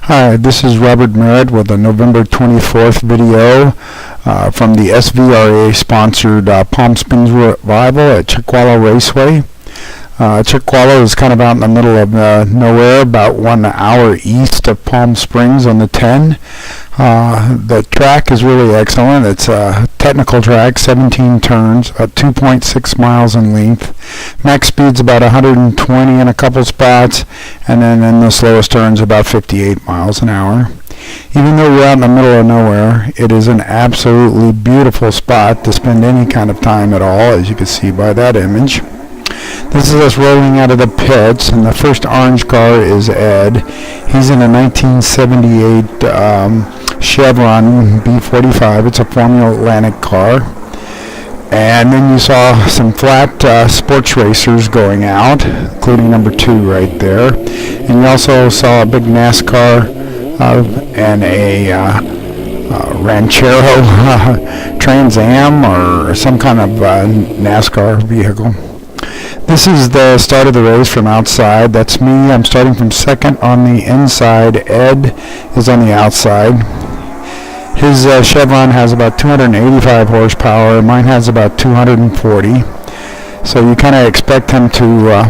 Hi, this is Robert Merritt with a November 24th video from the SVRA sponsored Palm Springs Revival at Chuckwalla Raceway. Chuckwalla is kind of out in the middle of nowhere, about 1 hour east of Palm Springs on the 10. The track is really excellent. It's a technical track, 17 turns, 2.6 miles in length. Max speed's about 120 in a couple spots, and then in the slowest turns about 58 miles an hour. Even though we're out in the middle of nowhere, it is an absolutely beautiful spot to spend any kind of time at all, as you can see by that image. This is us rolling out of the pits, and the first orange car is Ed. He's in a 1978 Chevron B45. It's a Formula Atlantic car. And then you saw some flat sports racers going out, including number 2 right there. And you also saw a big NASCAR and a Ranchero Trans Am or some kind of NASCAR vehicle. This is the start of the race from outside. That's me. I'm starting from second on the inside. Ed is on the outside. His Chevron has about 285 horsepower. Mine has about 240. So you kind of expect him to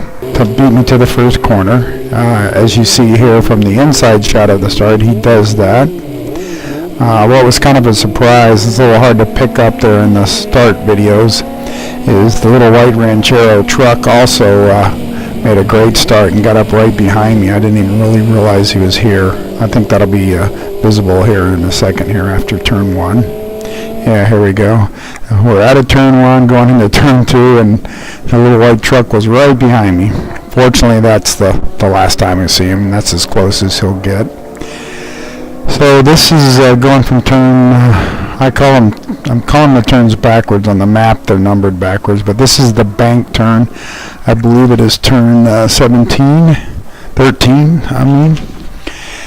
beat me to the first corner. As you see here from the inside shot of the start, he does that. What was kind of a surprise, it's a little hard to pick up there in the start videos, is the little white Ranchero truck also made a great start and got up right behind me. I didn't even really realize he was here. I think that'll be visible here in a second here after turn 1. Yeah, here we go. We're out of turn 1 going into turn 2, and the little white truck was right behind me. Fortunately, that's the last time I see him. That's as close as he'll get. So this is going from turn, I'm calling the turns backwards on the map. They're numbered backwards, but this is the bank turn. I believe it is turn 13,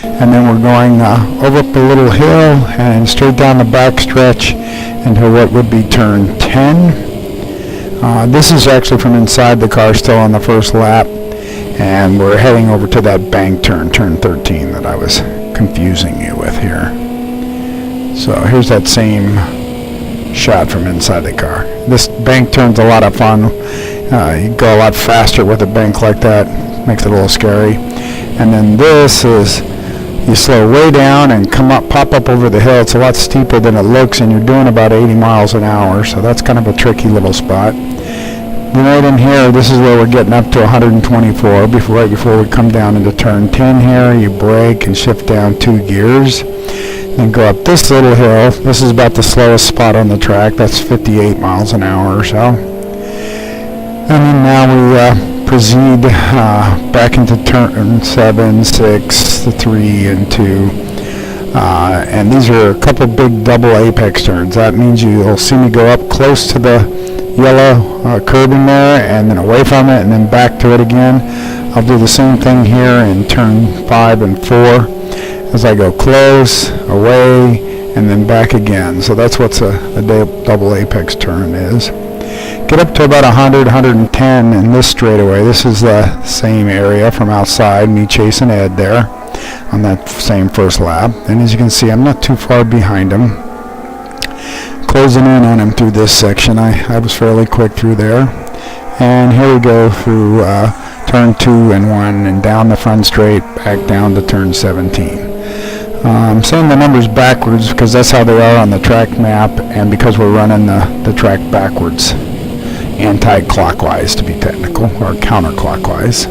and then we're going over up a little hill and straight down the back stretch into what would be turn 10. This is actually from inside the car, still on the first lap, and we're heading over to that bank turn, turn 13, that I was confusing you with here. So here's that same shot from inside the car. This bank turn's a lot of fun. You go a lot faster with a bank like that. Makes it a little scary. And then this is, you slow way down and pop up over the hill. It's a lot steeper than it looks, and you're doing about 80 miles an hour. So that's kind of a tricky little spot. Then right in here, this is where we're getting up to 124 right before we come down into turn 10 here. You brake and shift down 2 gears. Then go up this little hill. This is about the slowest spot on the track. That's 58 miles an hour or so. And then now we proceed back into turn 7, 6, 3, and 2. And these are a couple big double apex turns. That means you'll see me go up close to the yellow curbing there, and then away from it, and then back to it again. I'll do the same thing here in turn 5 and 4 as I go close, away, and then back again. So that's what's a double apex turn is. Get up to about 100, 110 in this straightaway. This is the same area from outside, me chasing Ed there on that same first lap. And as you can see, I'm not too far behind him. Closing in on him through this section. I was fairly quick through there. And here we go through turn 2 and 1 and down the front straight, back down to turn 17. I'm saying the numbers backwards because that's how they are on the track map, and because we're running the track backwards, anti-clockwise to be technical, or counterclockwise.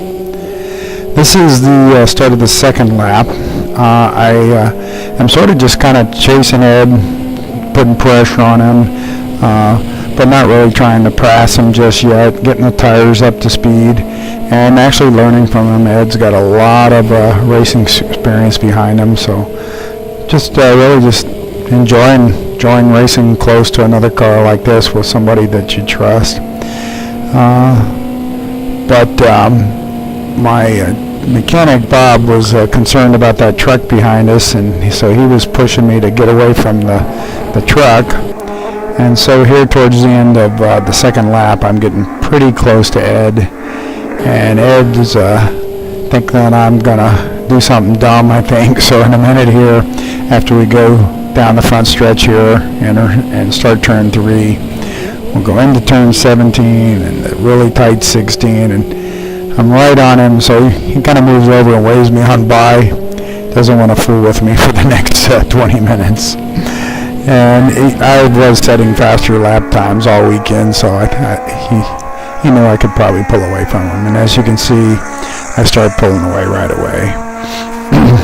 This is the start of the second lap. I am sort of just kind of chasing Ed, putting pressure on him, but not really trying to pass him just yet, getting the tires up to speed, and actually learning from him. Ed's got a lot of racing experience behind him, so just really just enjoying racing close to another car like this with somebody that you trust. But my mechanic Bob was concerned about that truck behind us, and so he was pushing me to get away from the truck. And so here towards the end of the second lap, I'm getting pretty close to Ed, and Ed's thinking that I'm gonna do something dumb, I think. So in a minute here, after we go down the front stretch here and start turn 3, we'll go into turn 17 and the really tight 16, and I'm right on him, so he kind of moves over and waves me on by. Doesn't want to fool with me for the next 20 minutes. And I was setting faster lap times all weekend, so he knew I could probably pull away from him. And as you can see, I started pulling away right away.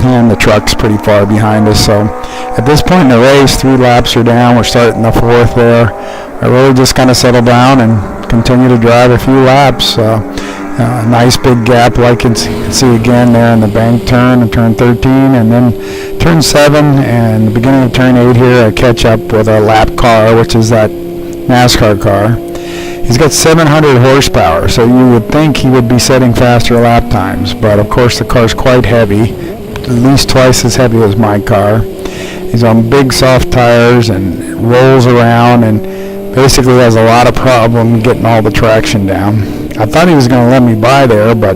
And the truck's pretty far behind us, so at this point in the race, 3 laps are down. We're starting the 4th there. I really just kind of settle down and continue to drive a few laps. Nice big gap, like you can see again there in the bank turn and turn 13, and then turn 7 and the beginning of turn 8 here, I catch up with a lap car, which is that NASCAR car. He's got 700 horsepower, so you would think he would be setting faster lap times, but of course the car's quite heavy, at least twice as heavy as my car. He's on big soft tires and rolls around and basically has a lot of problem getting all the traction down. I thought he was going to let me by there, but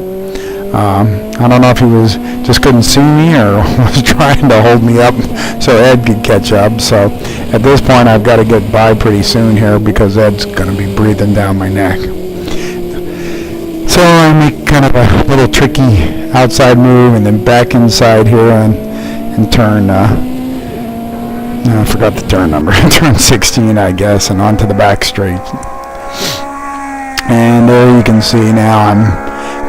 I don't know if he was just couldn't see me or was trying to hold me up so Ed could catch up. So at this point, I've got to get by pretty soon here because Ed's going to be breathing down my neck. So I make kind of a little tricky outside move and then back inside here and turn. I forgot the turn number. Turn 16, I guess, and onto the back straight. And there you can see now I'm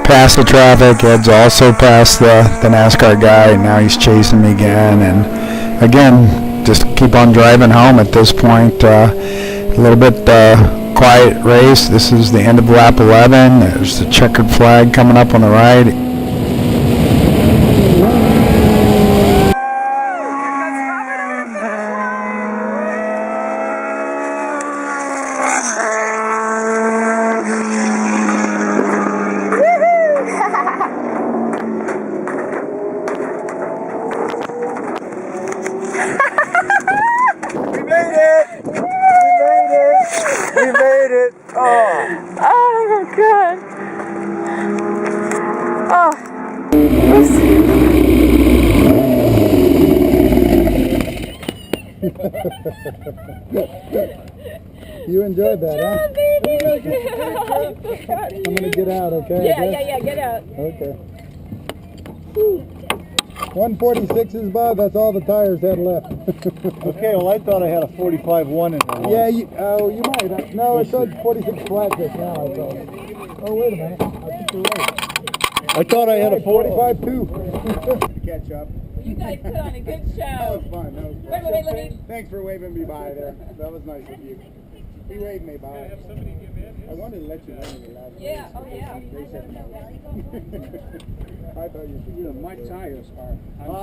past the traffic. Ed's also past the NASCAR guy, and now he's chasing me again. And again, just keep on driving home at this point. A little bit quiet race. This is the end of lap 11. There's the checkered flag coming up on the right. You enjoyed that, huh? I'm gonna get out, okay? Yeah, get out. Okay. 146s, Bob, that's all the tires had left. Okay, well I thought I had a 45-1 in there. Yeah, you might. No, it said 46 flat just now, I thought. Oh, wait a minute. I think you're right. I thought I had a 45-2. catch up. You guys put on a good show. That was fun. Wait, let me. Thanks for waving me by there. That was nice of you. He waved me by. I wanted to let you know when you last. Yeah, oh yeah. I thought you said, my tires are.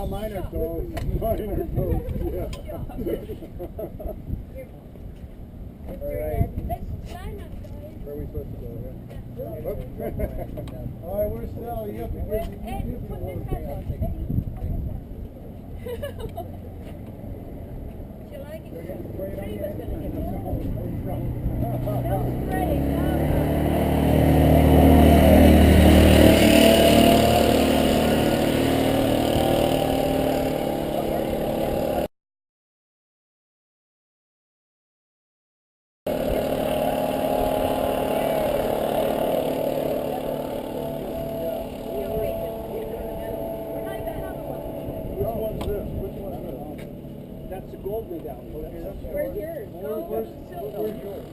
Mine are closed. Mine are closed. Yeah. All right. Where are we supposed to go? Yeah. All right, we're still. You have to give me. You like it? He was gonna give it. That was great. That's the gold medal. Where's yours? Where's yours?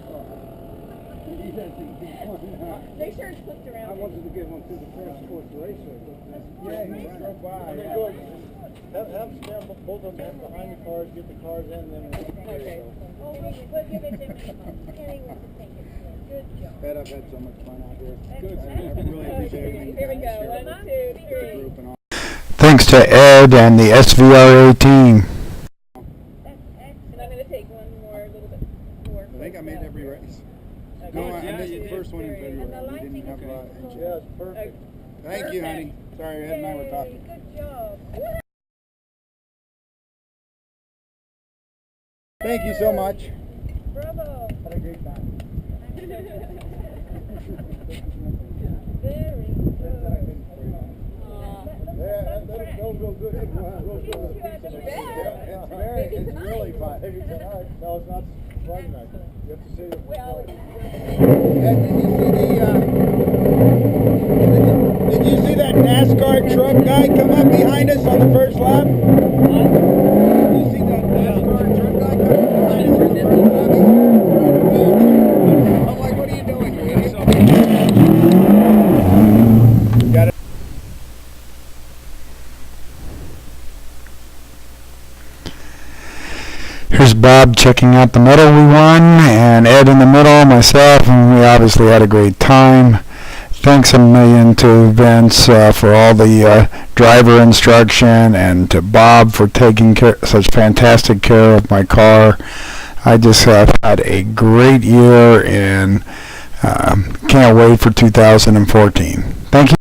Make sure it's flipped around. I wanted to give one to the first sports racer. Yeah, he's drove by. Have stand both of them behind the cars, get the cars in, then Okay. Oh, we'll give it to him. Kenny wants to take it. Good job. Bet I've had so much fun out here. Good. Excellent. I really appreciate it. Here we go. 1, 2, 3. Thanks to Ed and the SVRA team. And I'm going to take one more, a little bit more. I think I made every race. Okay. No, I made the first one in February. We didn't have yeah, it's perfect. Thank you, honey. Sorry, Ed and I were talking. Good job. Thank you so much. Bravo. Had a great time. Very good. That'll go good. It's really fun. Maybe tonight. No, it's not Friday night. You have to see it. Well, Did you see that NASCAR truck guy come up behind us on the first lap? Did you see that NASCAR truck guy come up behind us on the first lap? I'm like, what are you doing, you idiot? Got it. Here's Bob checking out the medal we won, and Ed in the middle, myself, and we obviously had a great time. Thanks a million to Vince for all the driver instruction, and to Bob for taking such fantastic care of my car. I just have had a great year, and can't wait for 2014. Thank you.